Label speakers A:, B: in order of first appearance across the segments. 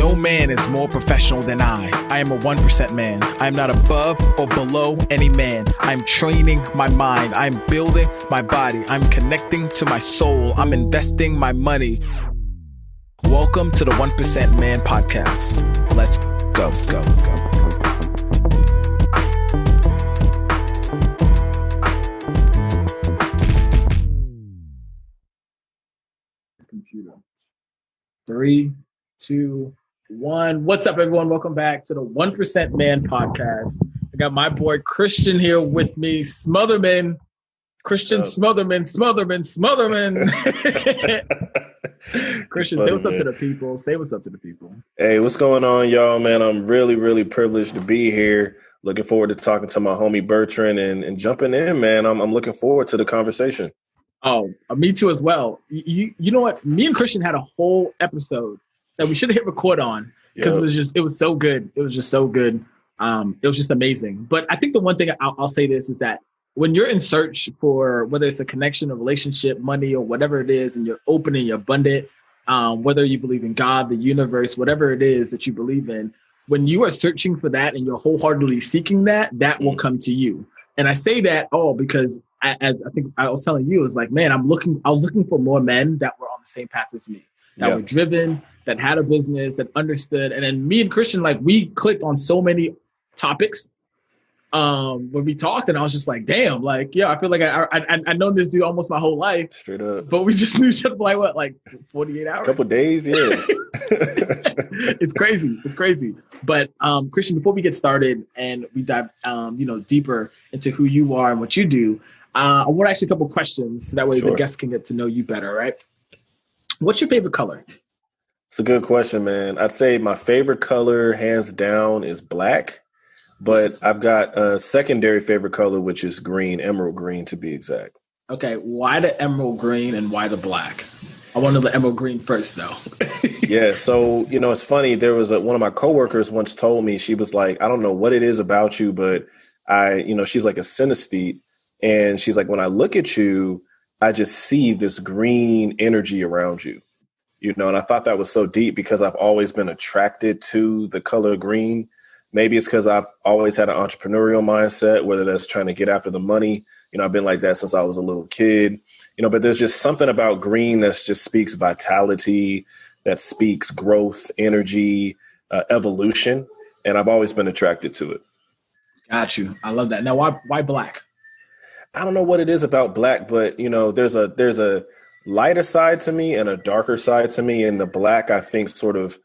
A: No man is more professional than I. I am a 1% man. I am not above or below any man. I'm training my mind. I'm building my body. I'm connecting to my soul. I'm investing my money. Welcome to the 1% Man Podcast. Let's go. Computer. 3, 2, 1. What's up, everyone? Welcome back to the 1% Man Podcast. I got my boy Christian here with me, Smutherman. Christian Smutherman. Christian, say what's up to the people.
B: Hey, what's going on, y'all, man? I'm really privileged to be here. Looking forward to talking to my homie Bertrand and jumping in, man. I'm looking forward to the conversation.
A: Oh, me too as well. You know what? Me and Christian had a whole episode that we should have hit record on because it was so good. It was just so good. It was just amazing. But I think the one thing I'll say this is that when you're in search for whether it's a connection, a relationship, money, or whatever it is, and you're open and you're abundant, whether you believe in God, the universe, whatever it is that you believe in, when you are searching for that and you're wholeheartedly seeking that will come to you. And I say that because as I think I was telling you, it's like, man, I was looking for more men that were on the same path as me, that were driven, that had a business, that understood. And then me and Christian, like, we clicked on so many topics when we talked, and I was just like, damn, like, I feel like I know this dude almost my whole life. Straight up. But we just knew each other for like 48 hours?
B: A couple days, yeah.
A: It's crazy. But Christian, before we get started and we dive deeper into who you are and what you do, I want to ask you a couple questions so that way the guests can get to know you better, right? What's your favorite color?
B: It's a good question, man. I'd say my favorite color, hands down, is black. But I've got a secondary favorite color, which is green, emerald green to be exact.
A: Okay, why the emerald green and why the black? I want to know the emerald green first, though.
B: Yeah, so, it's funny. There was one of my coworkers once told me, she was like, I don't know what it is about you, but she's like a synesthete. And she's like, when I look at you, I just see this green energy around you, and I thought that was so deep because I've always been attracted to the color green. Maybe it's because I've always had an entrepreneurial mindset, whether that's trying to get after the money. I've been like that since I was a little kid, but there's just something about green that just speaks vitality, that speaks growth, energy, evolution. And I've always been attracted to it.
A: Got you. I love that. Now, why black?
B: I don't know what it is about black, but, there's a lighter side to me and a darker side to me. And the black, I think, sort of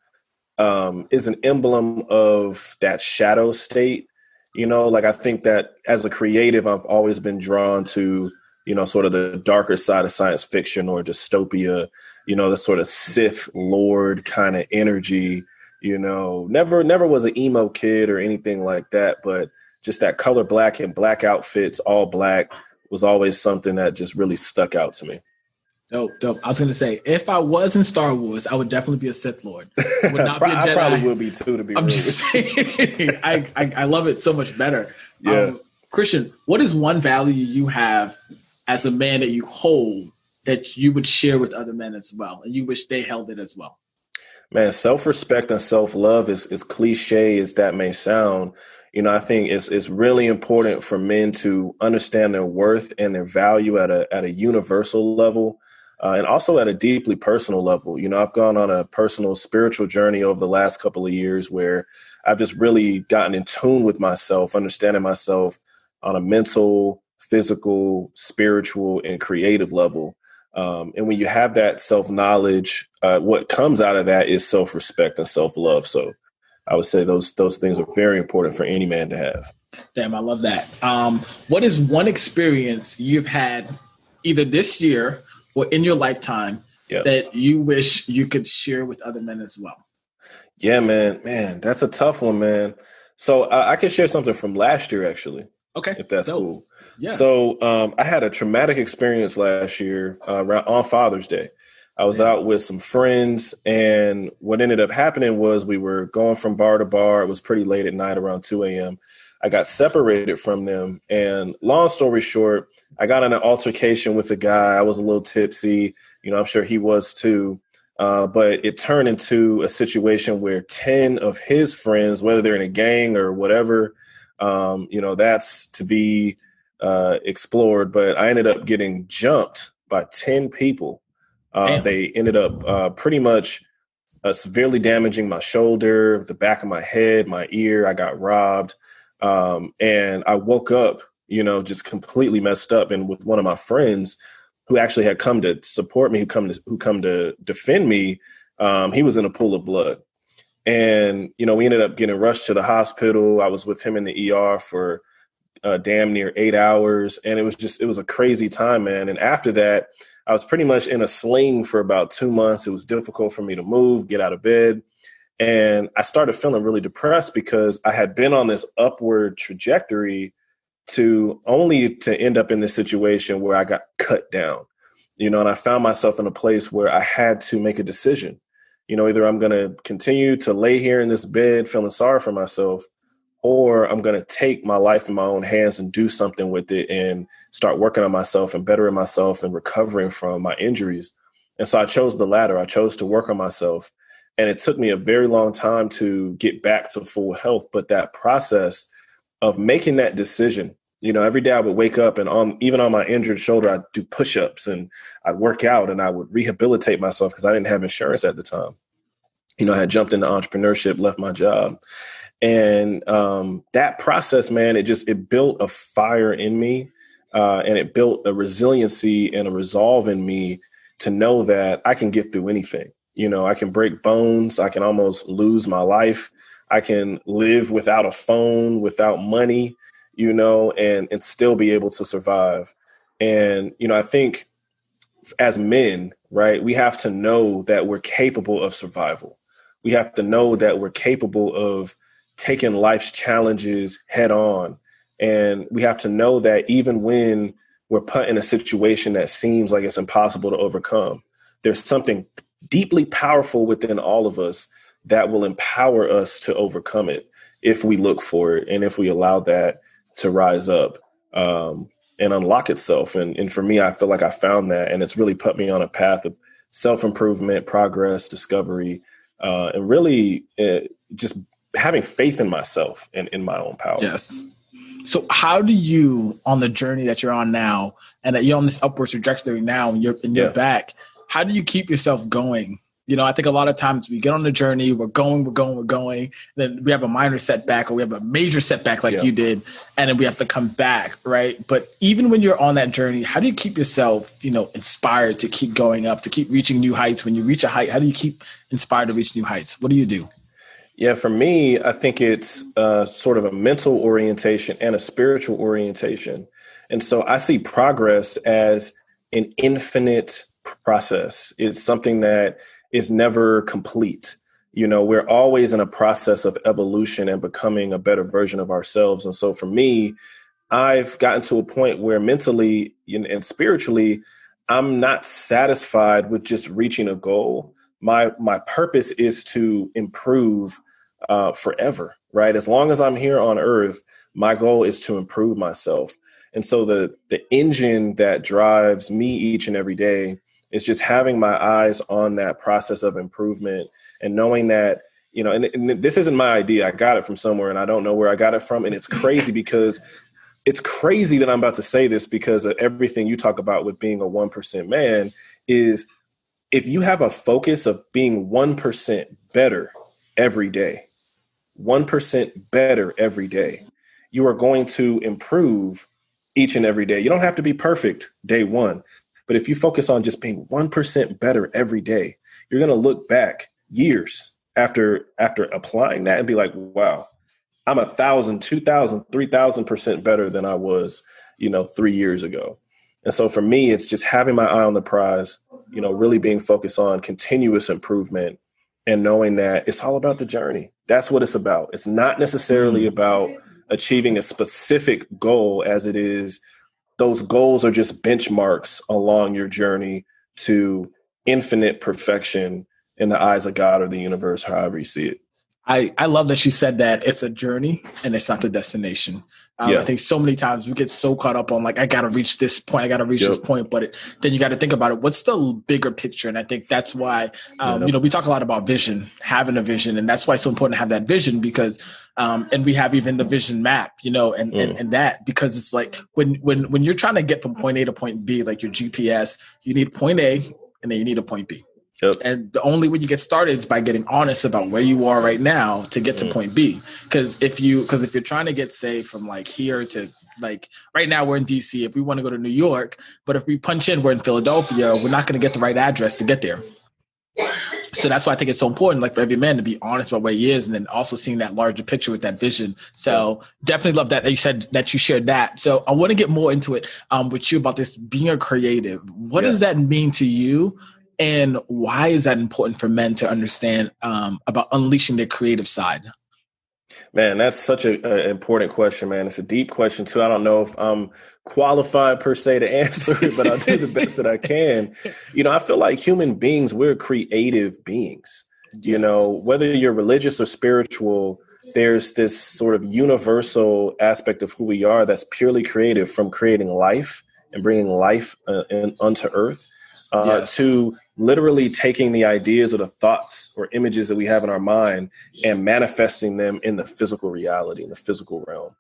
B: is an emblem of that shadow state. I think that as a creative, I've always been drawn to, sort of the darker side of science fiction or dystopia, the sort of Sith Lord kind of energy, never was an emo kid or anything like that. But just that color black and black outfits, all black, was always something that just really stuck out to me.
A: Dope. I was going to say, if I was in Star Wars, I would definitely be a Sith Lord. Would not be a Jedi.
B: I probably would be too, to be
A: I'm just saying, I love it so much better. Yeah. Christian, what is one value you have as a man that you hold that you would share with other men as well, and you wish they held it as well?
B: Man, self-respect and self-love is cliche as that may sound. I think it's really important for men to understand their worth and their value at a universal level. And also at a deeply personal level. I've gone on a personal spiritual journey over the last couple of years where I've just really gotten in tune with myself, understanding myself on a mental, physical, spiritual, and creative level. And when you have that self-knowledge, what comes out of that is self-respect and self-love. So I would say those things are very important for any man to have.
A: Damn, I love that. What is one experience you've had either this year or in your lifetime that you wish you could share with other men as well?
B: Yeah, man, that's a tough one, man. So I can share something from last year, actually.
A: Okay.
B: If that's cool. Yeah. So I had a traumatic experience last year on Father's Day. I was out with some friends, and what ended up happening was we were going from bar to bar. It was pretty late at night, around 2 a.m. I got separated from them. And long story short, I got in an altercation with a guy. I was a little tipsy. I'm sure he was too. But it turned into a situation where 10 of his friends, whether they're in a gang or whatever, that's to be explored. But I ended up getting jumped by 10 people. They ended up pretty much severely damaging my shoulder, the back of my head, my ear. I got robbed. And I woke up, just completely messed up. And with one of my friends who actually had come to support me, who come to defend me, he was in a pool of blood. And, we ended up getting rushed to the hospital. I was with him in the ER for damn near 8 hours. And it was a crazy time, man. And after that, I was pretty much in a sling for about 2 months. It was difficult for me to move, get out of bed. And I started feeling really depressed because I had been on this upward trajectory to end up in this situation where I got cut down, and I found myself in a place where I had to make a decision. Either I'm going to continue to lay here in this bed feeling sorry for myself, or I'm going to take my life in my own hands and do something with it and start working on myself and bettering myself and recovering from my injuries. And so I chose the latter. I chose to work on myself. And it took me a very long time to get back to full health. But that process of making that decision, every day I would wake up and even on my injured shoulder, I'd do push-ups and I'd work out and I would rehabilitate myself because I didn't have insurance at the time. I had jumped into entrepreneurship, left my job. And that process, man, it built a fire in me and it built a resiliency and a resolve in me to know that I can get through anything. I can break bones. I can almost lose my life. I can live without a phone, without money, and still be able to survive. And, I think as men, right, we have to know that we're capable of survival. We have to know that we're capable of taking life's challenges head on. And we have to know that even when we're put in a situation that seems like it's impossible to overcome, there's something deeply powerful within all of us that will empower us to overcome it if we look for it and if we allow that to rise up and unlock itself. And for me, I feel like I found that, and it's really put me on a path of self-improvement, progress, discovery, and really just having faith in myself and in my own power.
A: Yes. So how do you, on the journey that you're on now, and that you're on this upward trajectory now, and you're back, how do you keep yourself going? I think a lot of times we get on the journey, we're going, then we have a minor setback or we have a major setback like you did, and then we have to come back, right? But even when you're on that journey, how do you keep yourself, inspired to keep going up, to keep reaching new heights? When you reach a height, how do you keep inspired to reach new heights? What do you do?
B: Yeah, for me, I think it's sort of a mental orientation and a spiritual orientation. And so I see progress as an infinite process. It's something that is never complete. We're always in a process of evolution and becoming a better version of ourselves. And so for me, I've gotten to a point where mentally and spiritually, I'm not satisfied with just reaching a goal. My purpose is to improve forever, right? As long as I'm here on earth, my goal is to improve myself. And so the engine that drives me each and every day is just having my eyes on that process of improvement and knowing that, and this isn't my idea. I got it from somewhere and I don't know where I got it from. And it's crazy that I'm about to say this because of everything you talk about with being a 1% man is if you have a focus of being 1% better every day, 1% better every day, you are going to improve each and every day. You don't have to be perfect day one, but if you focus on just being 1% better every day, you're going to look back years after applying that and be like, wow, I'm 1,000, 2,000, 3,000% better than I was, 3 years ago. And so for me, it's just having my eye on the prize, really being focused on continuous improvement and knowing that it's all about the journey. That's what it's about. It's not necessarily about achieving a specific goal as it is. Those goals are just benchmarks along your journey to infinite perfection in the eyes of God or the universe, however you see it.
A: I love that you said that it's a journey and it's not the destination. I think so many times we get so caught up on like, I got to reach this point. I got to reach this point. But then you got to think about it. What's the bigger picture? And I think that's why, we talk a lot about vision, having a vision. And that's why it's so important to have that vision because, and we have even the vision map, and that, because it's like when you're trying to get from point A to point B, like your GPS, you need point A and then you need a point B.
B: Yep.
A: And the only way you get started is by getting honest about where you are right now to get to point B. Because if you're trying to get, say, from like here to like right now we're in DC, if we want to go to New York, but if we punch in, we're in Philadelphia, we're not going to get the right address to get there. So that's why I think it's so important, like for every man to be honest about where he is and then also seeing that larger picture with that vision. So definitely love that you said that you shared that. So I want to get more into it with you about this being a creative. What does that mean to you? And why is that important for men to understand about unleashing their creative side?
B: Man, that's such an important question, man. It's a deep question, too. I don't know if I'm qualified per se to answer it, but I'll do the best that I can. I feel like human beings, we're creative beings.
A: Yes.
B: Whether you're religious or spiritual, there's this sort of universal aspect of who we are that's purely creative, from creating life and bringing life onto earth. To literally taking the ideas or the thoughts or images that we have in our mind and manifesting them in the physical reality, in the physical realm.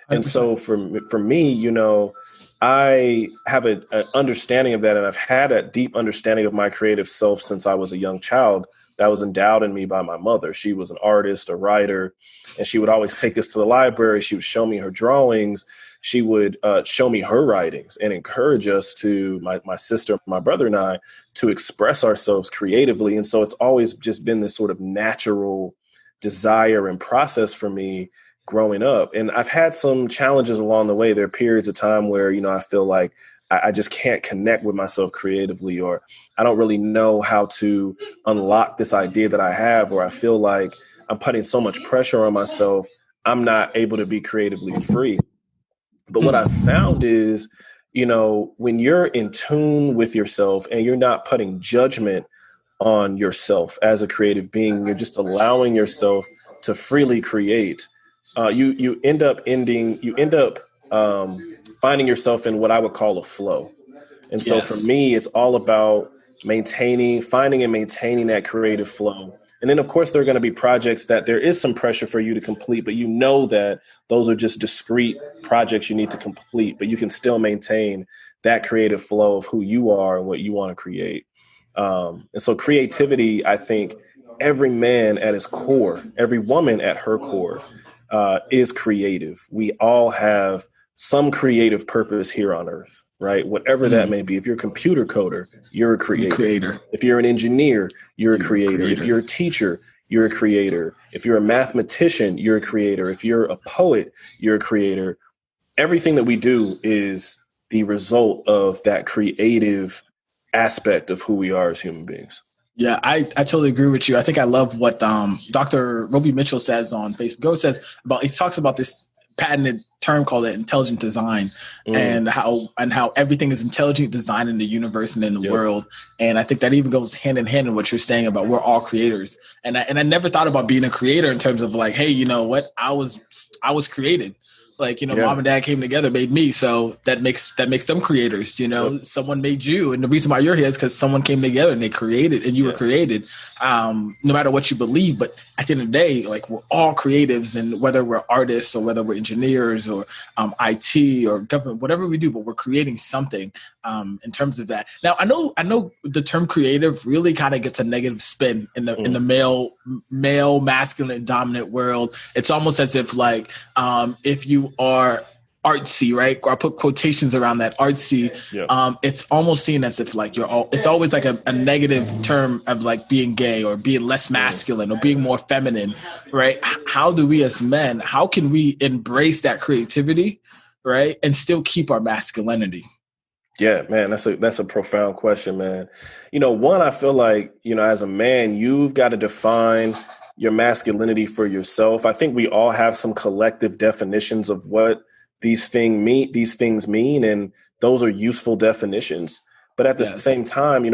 B: 100%. And so for me, I have an understanding of that. And I've had a deep understanding of my creative self since I was a young child that was endowed in me by my mother. She was an artist, a writer, and she would always take us to the library. She would show me her drawings. She would show me her writings and encourage us to, my sister, my brother and I, to express ourselves creatively. And so it's always just been this sort of natural desire and process for me growing up. And I've had some challenges along the way. There are periods of time where, I feel like I just can't connect with myself creatively, or I don't really know how to unlock this idea that I have, or I feel like I'm putting so much pressure on myself, I'm not able to be creatively free. But what I've found is, when you're in tune with yourself and you're not putting judgment on yourself as a creative being, you're just allowing yourself to freely create, you end up finding yourself in what I would call a flow. And so for me, it's all about finding and maintaining that creative flow. And then, of course, there are going to be projects that there is some pressure for you to complete, but that those are just discrete projects you need to complete, but you can still maintain that creative flow of who you are and what you want to create. And so creativity, I think every man at his core, every woman at her core is creative. We all have some creative purpose here on earth, right? Whatever that may be. If you're a computer coder, you're a creator. If you're an engineer, you're a creator. If you're a teacher, you're a creator. If you're a mathematician, you're a creator. If you're a poet, you're a creator. Everything that we do is the result of that creative aspect of who we are as human beings.
A: Yeah, I totally agree with you. I think I love what Dr. Roby Mitchell says on Facebook. He talks about this patented term called intelligent design, and how everything is intelligent design in the universe and in the world. And I think that even goes hand in hand in what you're saying about we're all creators. And I never thought about being a creator in terms of like, hey, you know what? I was created. Like, mom and dad came together, made me. So that makes them creators, someone made you. And the reason why you're here is because someone came together and they created, and you were created, no matter what you believe. But at the end of the day, like, we're all creatives, and whether we're artists or whether we're engineers or IT or government, whatever we do, but we're creating something in terms of that. Now, I know the term creative really kind of gets a negative spin in the male masculine dominant world. It's almost as if like, if you are artsy, right? Or I put quotations around that artsy. It's almost seen as if like it's always like a negative term of like being gay or being less masculine or being more feminine, right? How do we as men, how can we embrace that creativity, right? And still keep our masculinity?
B: Yeah, man, that's a profound question, man. One, I feel like, as a man, you've got to define your masculinity for yourself. I think we all have some collective definitions of what these things mean, and those are useful definitions. But at the same time,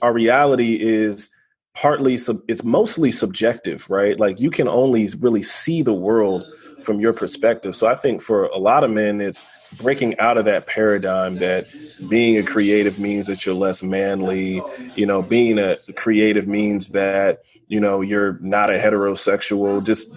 B: our reality is it's mostly subjective, right? Like you can only really see the world from your perspective. So I think for a lot of men, it's breaking out of that paradigm that being a creative means that you're less manly. Being a creative means that, you're not a heterosexual. Just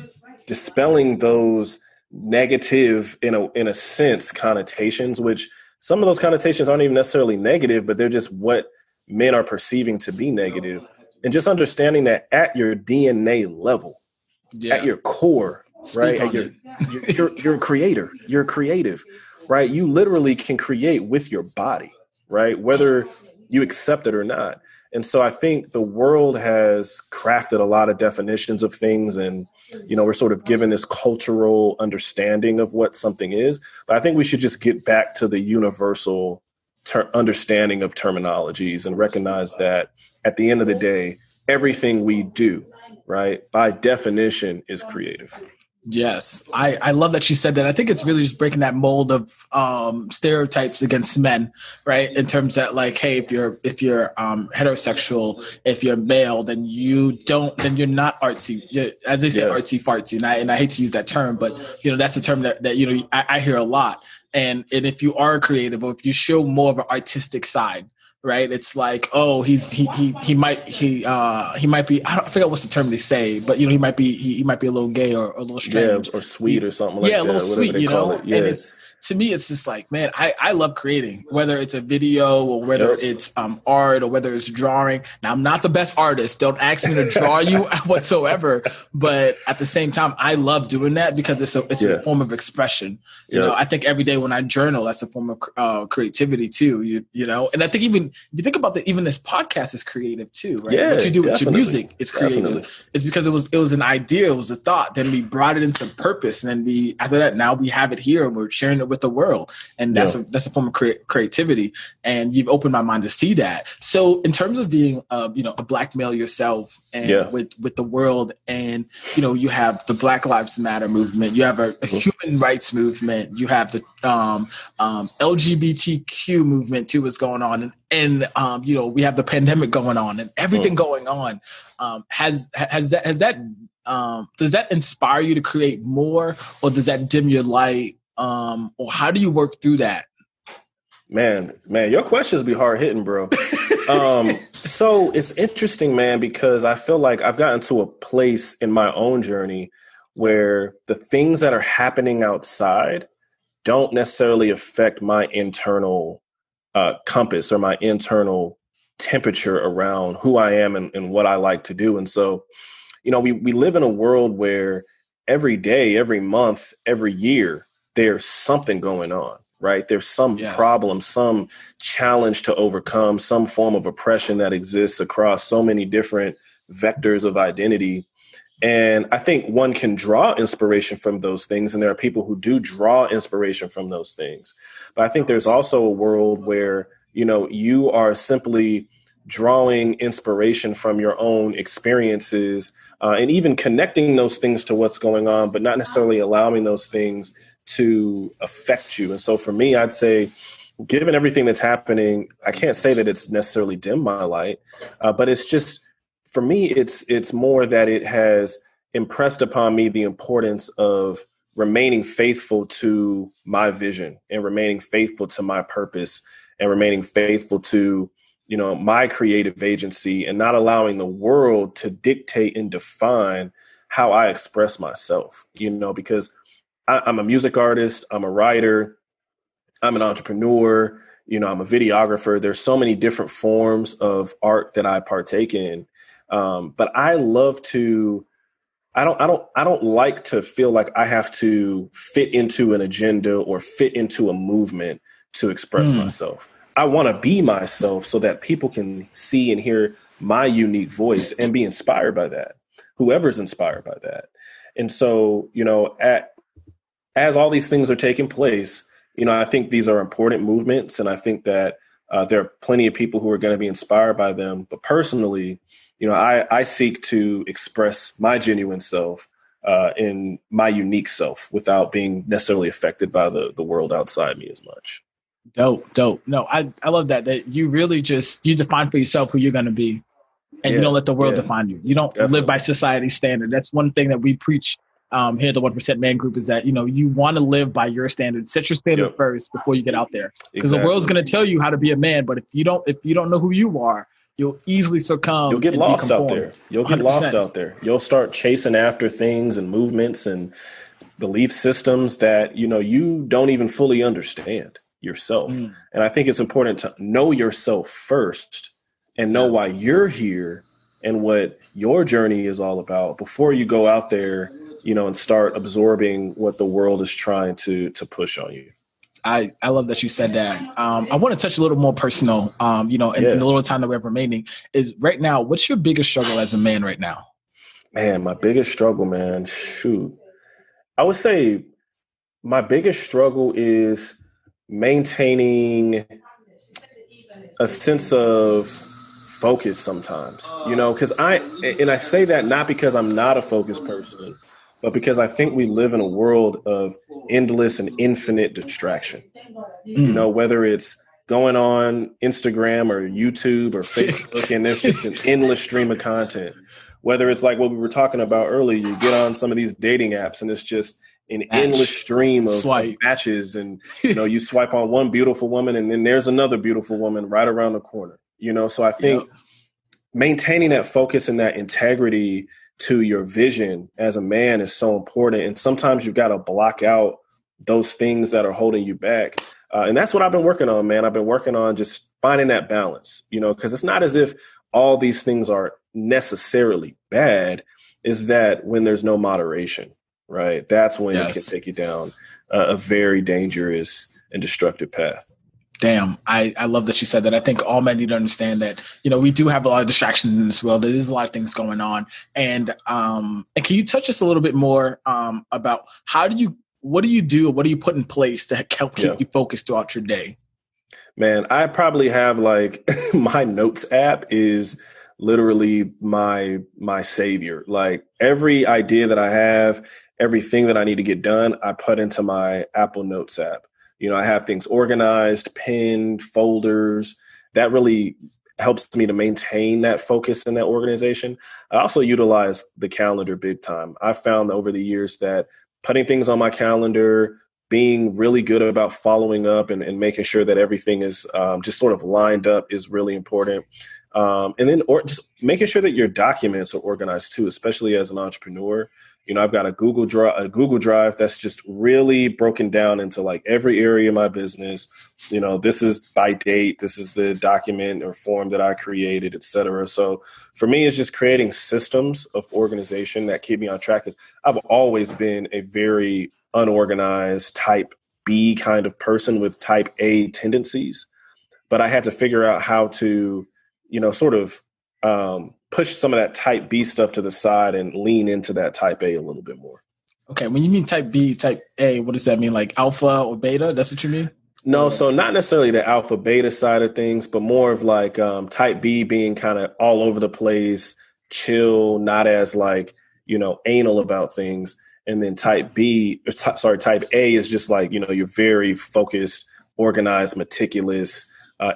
B: dispelling those negative, in a sense, connotations, which some of those connotations aren't even necessarily negative, but they're just what men are perceiving to be negative. And just understanding that at your DNA level, at your core, right? You're a creator, you're creative, right? You literally can create with your body, right? Whether you accept it or not. And so I think the world has crafted a lot of definitions of things, and we're sort of given this cultural understanding of what something is. But I think we should just get back to the universal understanding of terminologies and recognize that at the end of the day, everything we do, right, by definition is creative.
A: Yes, I love that she said that. I think it's really just breaking that mold of stereotypes against men, right? In terms that, like, hey, if you're heterosexual, if you're male, then you're not artsy. As they say, artsy fartsy, and I hate to use that term, but that's a term that I hear a lot. And if you are creative, or if you show more of an artistic side, right? It's like, oh, he might be, I forget what's the term they say, but he might be a little gay or a little strange,
B: or sweet or something like that.
A: Yeah, a little sweet,
B: Yeah.
A: And it's, to me, it's just like, man, I love creating, whether it's a video or whether it's art or whether it's drawing. Now, I'm not the best artist. Don't ask me to draw you whatsoever. But at the same time, I love doing that because it's a form of expression. I think every day when I journal, that's a form of creativity too. And I think even if you think about even this podcast is creative too, right?
B: Yeah,
A: what you do with your music is creative.
B: Definitely.
A: It's because it was an idea, it was a thought. Then we brought it into purpose, and then after that, now we have it here and we're sharing it with the world, and that's a form of creativity. And you've opened my mind to see that. So in terms of being a Black male yourself, and with the world, and you have the Black Lives Matter movement, you have a human rights movement, you have the LGBTQ movement too is going on, and we have the pandemic going on and everything going on. Does that inspire you to create more, or does that dim your light? Or how do you work through that?
B: Man, your questions be hard hitting, bro. So it's interesting, man, because I feel like I've gotten to a place in my own journey where the things that are happening outside don't necessarily affect my internal compass or my internal temperature around who I am and what I like to do. And so, we live in a world where every day, every month, every year, there's something going on, right? There's some problem, some challenge to overcome, some form of oppression that exists across so many different vectors of identity. And I think one can draw inspiration from those things. And there are people who do draw inspiration from those things. But I think there's also a world where, you are simply drawing inspiration from your own experiences and even connecting those things to what's going on, but not necessarily allowing those things to affect you. And so for me, I'd say, given everything that's happening, I can't say that it's necessarily dimmed my light, but it's just, for me, it's more that it has impressed upon me the importance of remaining faithful to my vision and remaining faithful to my purpose and remaining faithful to, my creative agency, and not allowing the world to dictate and define how I express myself, because I'm a music artist, I'm a writer, I'm an entrepreneur, I'm a videographer. There's so many different forms of art that I partake in. But I love to, I don't like to feel like I have to fit into an agenda or fit into a movement to express myself. I want to be myself so that people can see and hear my unique voice and be inspired by that, whoever's inspired by that. And so, as all these things are taking place, I think these are important movements. And I think that there are plenty of people who are going to be inspired by them. But personally, I seek to express my genuine self in my unique self without being necessarily affected by the world outside me as much.
A: Dope. No, I love that you really you define for yourself who you're going to be. and you don't let the world define you. You don't live by society's standard. That's one thing that we preach here at the 1% Man Group, is that, you want to live by your standards. Set your standard first before you get out there, because the world's going to tell you how to be a man. But if you don't know who you are, you'll easily succumb.
B: You'll get lost out there. You'll get 100%. Lost out there. You'll start chasing after things and movements and belief systems that, you don't even fully understand yourself. And I think it's important to know yourself first and know why you're here and what your journey is all about before you go out there, and start absorbing what the world is trying to push on you.
A: I love that you said that. I want to touch a little more personal, in the little time that we have remaining, is right now, what's your biggest struggle as a man right now?
B: Man, my biggest struggle, man, shoot. I would say my biggest struggle is maintaining a sense of focus sometimes, because I say that not because I'm not a focused person, but because I think we live in a world of endless and infinite distraction, whether it's going on Instagram or YouTube or Facebook, and there's just an endless stream of content, whether it's like what we were talking about earlier, you get on some of these dating apps and it's just an endless stream of matches, and, you swipe on one beautiful woman and then there's another beautiful woman right around the corner, so I think maintaining that focus and that integrity to your vision as a man is so important. And sometimes you've got to block out those things that are holding you back. And that's what I've been working on, man. I've been working on just finding that balance, because it's not as if all these things are necessarily bad. Is that when there's no moderation, right? That's when it can take you down a very dangerous and destructive path.
A: Damn, I love that you said that. I think all men need to understand that, we do have a lot of distractions in this world. There's a lot of things going on. And can you touch us a little bit more about what do you do? What do you put in place to help keep you focused throughout your day?
B: Man, I probably have my notes app is literally my savior. Like every idea that I have, everything that I need to get done, I put into my Apple Notes app. I have things organized, pinned, folders. That really helps me to maintain that focus and that organization. I also utilize the calendar big time. I found over the years that putting things on my calendar, being really good about following up and making sure that everything is just sort of lined up is really important. And then just making sure that your documents are organized too, especially as an entrepreneur. I've got a Google Drive that's just really broken down into every area of my business. This is by date. This is the document or form that I created, et cetera. So for me, it's just creating systems of organization that keep me on track. I've always been a very unorganized type B kind of person with type A tendencies, but I had to figure out how to, sort of push some of that type B stuff to the side and lean into that type A a little bit more. Okay.
A: When you mean type B, type A, what does that mean? Like alpha or beta? That's what you mean?
B: No. So not necessarily the alpha beta side of things, but more of type B being kind of all over the place, chill, not as anal about things. And then type A is just you're very focused, organized, meticulous.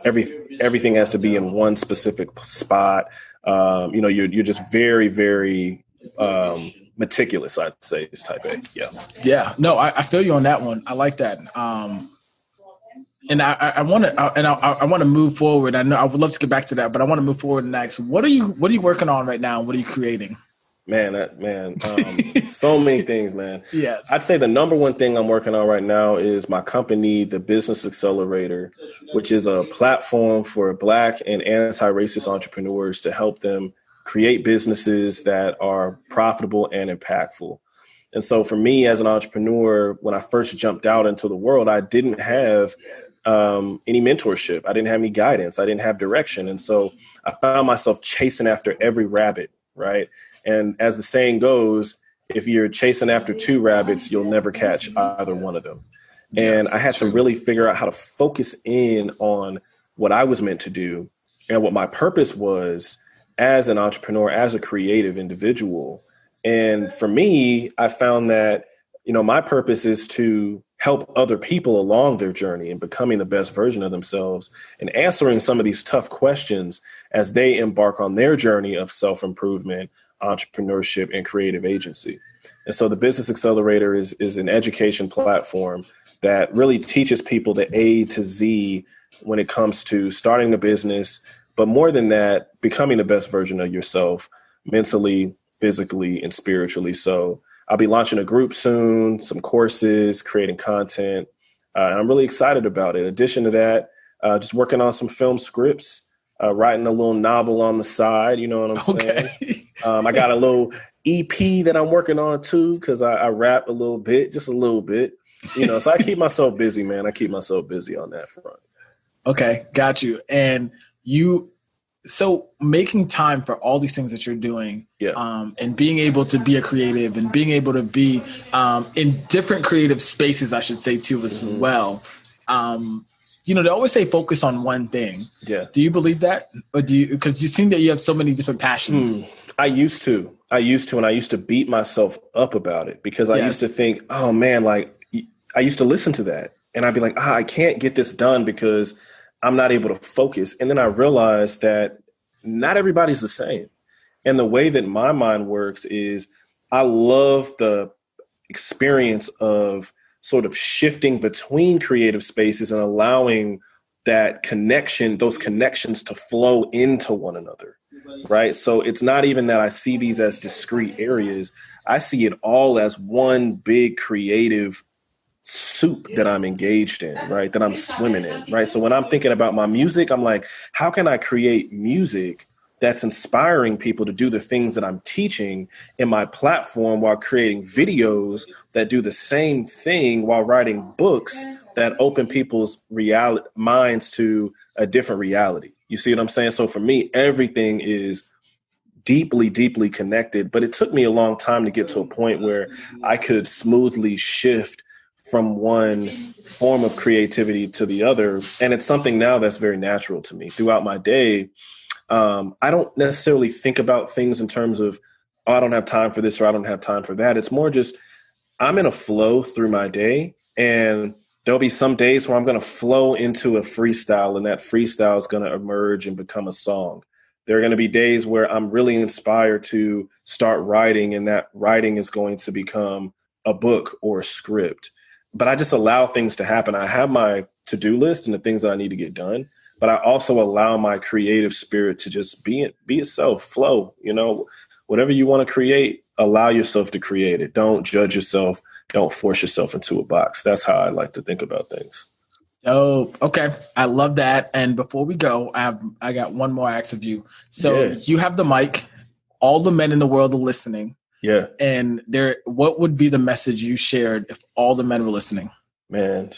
B: Everything has to be in one specific spot. You're just very, very meticulous, I'd say, is type A. Yeah.
A: Yeah. No, I feel you on that one. I like that. And I want to move forward. I know I would love to get back to that, but I want to move forward next. What are you working on right now? What are you creating?
B: So many things, man.
A: Yes.
B: I'd say the number one thing I'm working on right now is my company, the Business Accelerator, which is a platform for Black and anti-racist entrepreneurs to help them create businesses that are profitable and impactful. And so for me as an entrepreneur, when I first jumped out into the world, I didn't have any mentorship. I didn't have any guidance. I didn't have direction. And so I found myself chasing after every rabbit, right? And as the saying goes, if you're chasing after two rabbits, you'll never catch either one of them. Yes, and I had to really figure out how to focus in on what I was meant to do and what my purpose was as an entrepreneur, as a creative individual. And for me, I found that, my purpose is to help other people along their journey and becoming the best version of themselves and answering some of these tough questions as they embark on their journey of self-improvement, entrepreneurship, and creative agency. And so the Business Accelerator is an education platform that really teaches people the A to Z when it comes to starting a business, but more than that, becoming the best version of yourself mentally, physically, and spiritually. So I'll be launching a group soon, some courses, creating content, and I'm really excited about it. In addition to that, just working on some film scripts, writing a little novel on the side, you know what I'm saying? I got a little EP that I'm working on too, because I rap a little bit, just a little bit, you know, so I keep myself busy, man. I keep myself busy on that front.
A: Okay, got you. And so making time for all these things that you're doing, and being able to be a creative and being able to be in different creative spaces, I should say too, as well. You know, they always say focus on one thing. Yeah. Do you believe that? Or because you seem that you have so many different passions.
B: I used to, and I used to beat myself up about it because I used to think, oh man, like I used to listen to that and I'd be like, I can't get this done because I'm not able to focus. And then I realized that not everybody's the same. And the way that my mind works is I love the experience of sort of shifting between creative spaces and allowing that connection, those connections to flow into one another. Right. So it's not even that I see these as discrete areas. I see it all as one big creative soup that I'm engaged in, right, that I'm swimming in, right? So when I'm thinking about my music, I'm like, how can I create music that's inspiring people to do the things that I'm teaching in my platform while creating videos that do the same thing while writing books that open people's minds to a different reality? You see what I'm saying? So for me, everything is deeply, deeply connected, but it took me a long time to get to a point where I could smoothly shift from one form of creativity to the other. And it's something now that's very natural to me throughout my day. I don't necessarily think about things in terms of, oh, I don't have time for this or I don't have time for that. It's more just I'm in a flow through my day, and there'll be some days where I'm going to flow into a freestyle, and that freestyle is going to emerge and become a song. There are going to be days where I'm really inspired to start writing, and that writing is going to become a book or a script. But I just allow things to happen. I have my to-do list and the things that I need to get done, but I also allow my creative spirit to just be itself, flow. You know, whatever you want to create, allow yourself to create it. Don't judge yourself. Don't force yourself into a box. That's how I like to think about things.
A: Oh, okay. I love that. And before we go, I got one more ask of you. So you have the mic. All the men in the world are listening.
B: Yeah.
A: And what would be the message you shared if all the men were listening?
B: Man,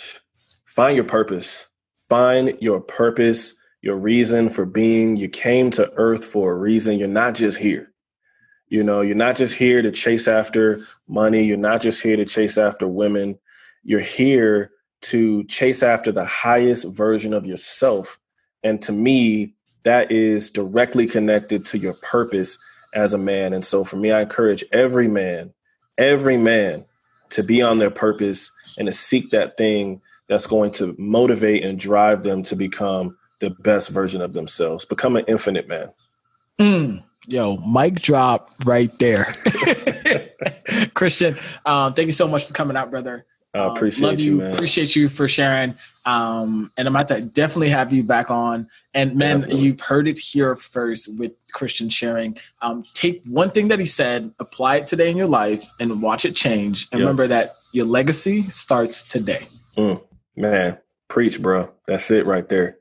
B: find your purpose. Find your purpose, your reason for being. You came to earth for a reason. You're not just here. You know, you're not just here to chase after money. You're not just here to chase after women. You're here to chase after the highest version of yourself. And to me, that is directly connected to your purpose as a man. And so for me, I encourage every man to be on their purpose and to seek that thing that's going to motivate and drive them to become the best version of themselves, become an infinite man.
A: Yo, mic drop right there. Christian, thank you so much for coming out, brother.
B: I appreciate you, man.
A: Appreciate you for sharing. And I'm about to definitely have you back on. And man, you've heard it here first with Christian sharing. Take one thing that he said, apply it today in your life, and watch it change. And remember that your legacy starts today.
B: Man, preach, bro. That's it right there.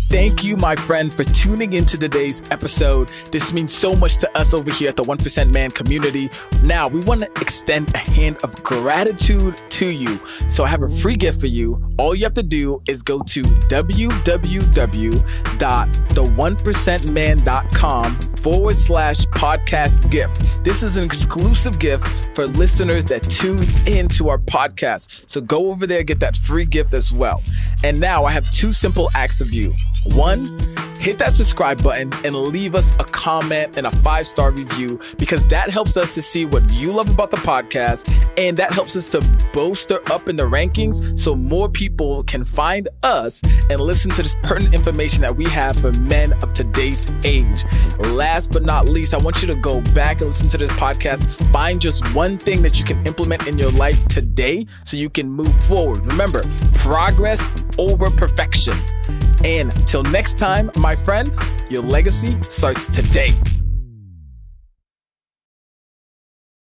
A: Thank you, my friend, for tuning into today's episode. This means so much to us over here at the 1% Man community. Now, we want to extend a hand of gratitude to you. So I have a free gift for you. All you have to do is go to www.the1percentman.com/podcast gift. This is an exclusive gift for listeners that tune into our podcast. So go over there, get that free gift as well. And now I have two simple acts of you.
C: One, hit that subscribe button and leave us a comment and a 5-star review, because that helps us to see what you love about the podcast, and that helps us to bolster up in the rankings so more people can find us and listen to this pertinent information that we have for men of today's age. Last but not least, I want you to go back and listen to this podcast. Find just one thing that you can implement in your life today so you can move forward. Remember, progress over perfection. And till next time, my friend, your legacy starts today.